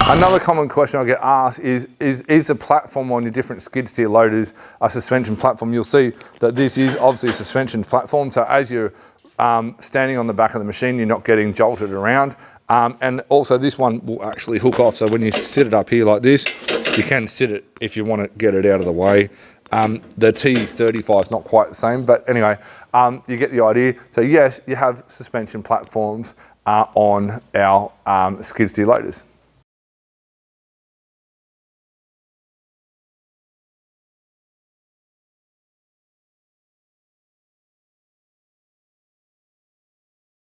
Another common question I get asked is the platform on your different skid steer loaders a suspension platform? You'll see that this is obviously a suspension platform, so as you're standing on the back of the machine, you're not getting jolted around. And also this one will actually hook off, so when you sit it up here like this, you can sit it if you want to get it out of the way. The T35 is not quite the same, but anyway, you get the idea. So yes, you have suspension platforms on our skid steer loaders.